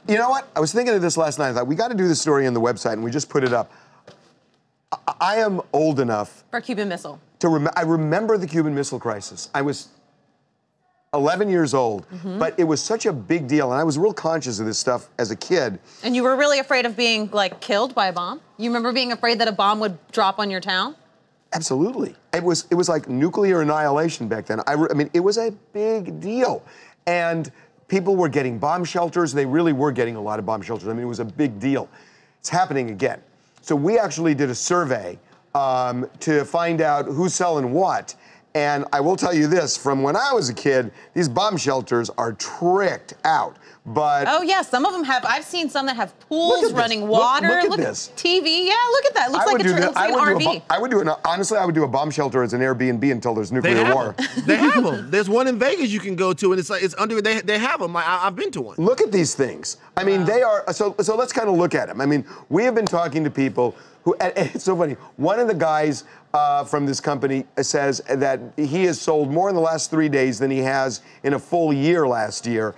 You know what? I was thinking of this last night. I thought, we got to do this story on the website, and we just put it up. I am old enough... For Cuban Missile. I remember the Cuban Missile Crisis. I was 11 years old, but it was such a big deal, and I was real conscious of this stuff as a kid. And you were really afraid of being, like, killed by a bomb? You remember being afraid that a bomb would drop on your town? Absolutely. It was like nuclear annihilation back then. I mean, it was a big deal. And people were getting bomb shelters. They really were getting a lot of bomb shelters. I mean, it was a big deal. It's happening again. So we actually did a survey to find out who's selling what. And I will tell you this, from when I was a kid, these bomb shelters are tricked out. But oh yeah, some of them have. I've seen some that have pools, running water. Look at this. TV. Yeah, look at that. Looks like an RV. I would do an honestly. I would do a bomb shelter as an Airbnb until there's nuclear war. They have them. There's one in Vegas you can go to, and it's under. They have them. I've been to one. Look at these things. I mean, they are. So let's kind of look at them. I mean, we have been talking to people who. And it's so funny. One of the guys from this company says that he has sold more in the last 3 days than he has in a full year last year.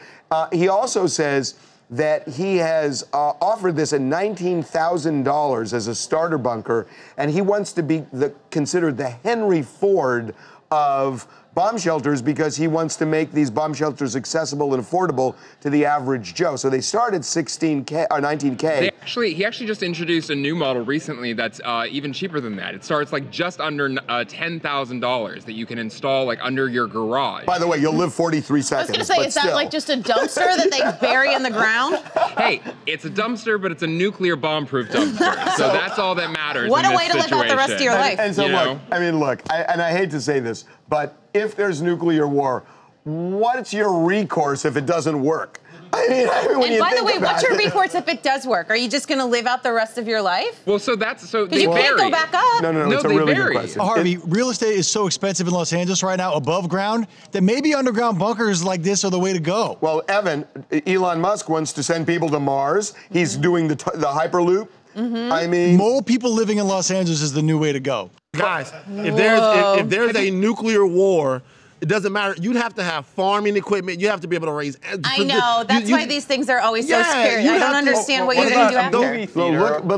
He also says that he has offered this at $19,000 as a starter bunker, and he wants to be considered the Henry Ford of bomb shelters because he wants to make these bomb shelters accessible and affordable to the average Joe. So they start at $16K or $19K. He actually just introduced a new model recently that's even cheaper than that. It starts like just under $10,000 that you can install like under your garage. By the way, you'll live 43 seconds. I was going to say, is that like just a dumpster that they bury in the ground? Hey, it's a dumpster, but it's a nuclear bomb-proof dumpster. So that's all that matters. What a way to live out the rest of your life. And so look, I mean, look, and I hate to say this, but if there's nuclear war, what's your recourse if it doesn't work? I mean, and by the way, what's your recourse if it does work? Are you just going to live out the rest of your life? Well, so that's so they can't go back up. No, it's a really good question. Harvey, real estate is so expensive in Los Angeles right now, above ground, that maybe underground bunkers like this are the way to go. Well, Evan, Elon Musk wants to send people to Mars. He's doing the Hyperloop. I mean, more people living in Los Angeles is the new way to go. Guys, if there's a nuclear war, it doesn't matter. You'd have to have farming equipment. You have to be able to raise. I know. That's why these things are always so scary. I don't understand what you're going to do after.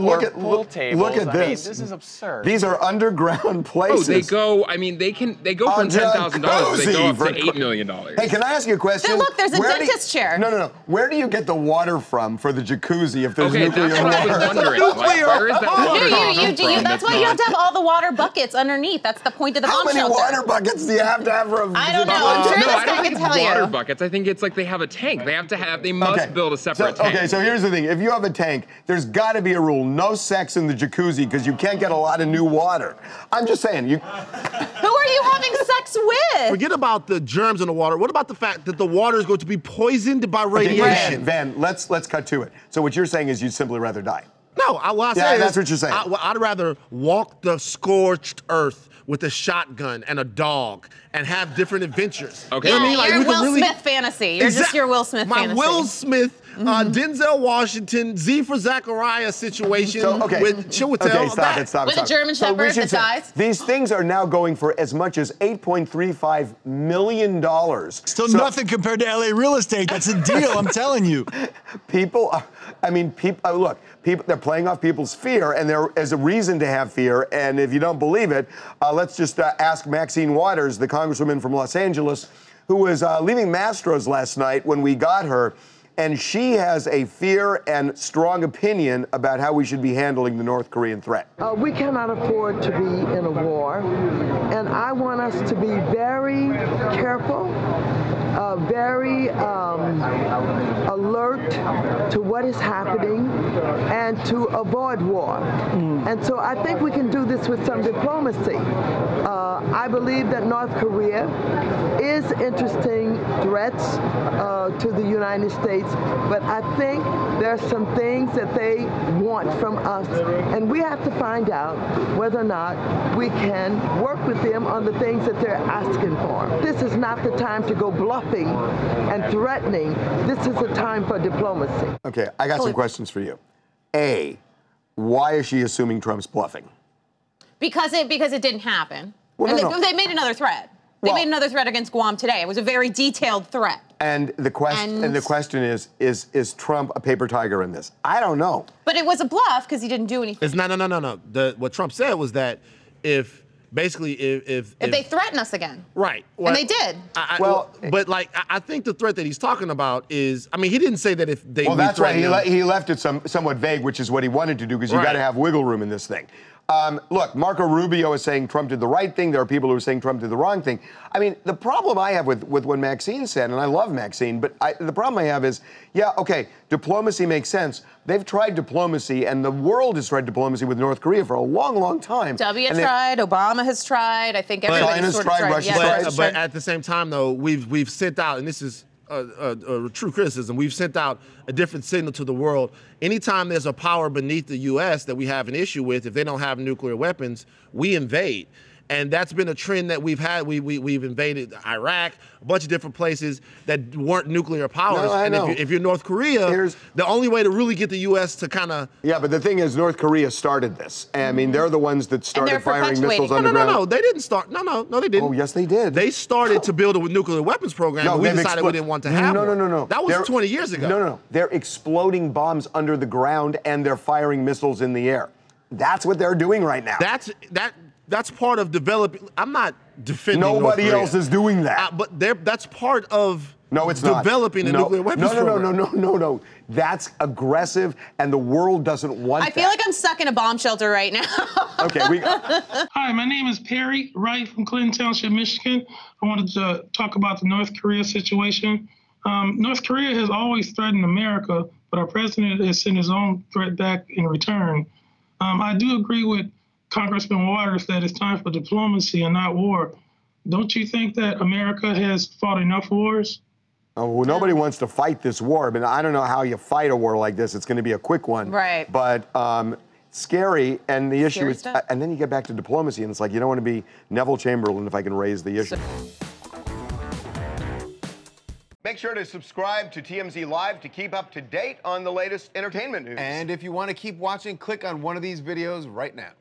Look at this. I mean, this is absurd. These are underground places. Oh, they go. I mean, they go from $10,000, but they go up to $8 million. Hey, can I ask you a question? Look, there's a dentist chair. No. Where do you get the water from for the jacuzzi if there's nuclear war? That's what I was wondering. Where is that water coming from? That's why you have to have all the water buckets underneath. That's the point of the bomb shelter. How many water buckets do you have to have for a? I don't know. No, I don't think it's water buckets. I think it's like they have a tank. They must build a separate tank. Okay, so here's the thing. If you have a tank, there's got to be a rule. No sex in the jacuzzi because you can't get a lot of new water. I'm just saying. Who are you having sex with? Forget about the germs in the water. What about the fact that the water is going to be poisoned by radiation? Van, let's cut to it. So what you're saying is you'd simply rather die. No, that's what you're saying. I'd rather walk the scorched earth with a shotgun and a dog and have different adventures. Okay. Yeah, you know what I mean? Like, your Will Smith fantasy. You're just your Will Smith fantasy. My Will Smith, Denzel Washington, Z for Zachariah situation with Chiwetel. Okay, stop. With a German Shepherd that dies. These things are now going for as much as $8.35 million. Still nothing compared to LA real estate. That's a deal, I'm telling you. Look, they're playing off people's fear, and there is a reason to have fear. And if you don't believe it, let's just ask Maxine Waters, the congresswoman from Los Angeles, who was leaving Mastro's last night when we got her. And she has a fear and strong opinion about how we should be handling the North Korean threat. We cannot afford to be in a war, and I want us to be very careful, very alert to what is happening and to avoid war. And so I think we can do this with some diplomacy. I believe that North Korea is interesting threats to the United States, but I think there are some things that they want from us, and we have to find out whether or not we can work with them on the things that they're asking for. This is not the time to go bluffing and threatening. This is a time for diplomacy. Okay, I got some questions for you. A, why is she assuming Trump's bluffing? Because it didn't happen. Well, they made another threat. They made another threat against Guam today. It was a very detailed threat. And the question is Trump a paper tiger in this? I don't know. But it was a bluff because he didn't do anything. It's no. What Trump said was that if they threaten us again. Right. Well, and they did. But like, I think the threat that he's talking about is, I mean, he didn't say that if they. Well, that's why he left it somewhat vague, which is what he wanted to do, because you got to have wiggle room in this thing. Look, Marco Rubio is saying Trump did the right thing. There are people who are saying Trump did the wrong thing. I mean, the problem I have with what Maxine said, and I love Maxine, but the problem I have is, yeah, okay, diplomacy makes sense. They've tried diplomacy, and the world has tried diplomacy with North Korea for a long, long time. Tried, Obama has tried. I think everybody's sort of tried. Russia's tried. But at the same time, though, we've sent out, and this is a true criticism, we've sent out a different signal to the world. Anytime there's a power beneath the U.S. that we have an issue with, if they don't have nuclear weapons, we invade. And that's been a trend that we've had. We've invaded Iraq, a bunch of different places that weren't nuclear powers. No, I know. If you're North Korea, the only way to really get the U.S. to kind of... Yeah, but the thing is, North Korea started this. I mean, they're the ones that started firing missiles underground. No, they didn't start. No, they didn't. Oh, yes, they did. They started to build a nuclear weapons program, and we decided we didn't want to have one. No. That was 20 years ago. No. They're exploding bombs under the ground, and they're firing missiles in the air. That's what they're doing right now. That's part of developing. I'm not defending Nobody North Korea. else is doing that. But that's part of developing a nuclear weapons program. No. That's aggressive, and the world doesn't want that. I feel like I'm stuck in a bomb shelter right now. Okay, Hi, my name is Perry Wright from Clinton Township, Michigan. I wanted to talk about the North Korea situation. North Korea has always threatened America, but our president has sent his own threat back in return. I do agree with Congressman Waters that it's time for diplomacy and not war. Don't you think that America has fought enough wars? Oh, well, nobody wants to fight this war, but I don't know how you fight a war like this. It's going to be a quick one. Right. But scary, and the issue is, and then you get back to diplomacy, and it's like, you don't want to be Neville Chamberlain if I can raise the issue. Make sure to subscribe to TMZ Live to keep up to date on the latest entertainment news. And if you want to keep watching, click on one of these videos right now.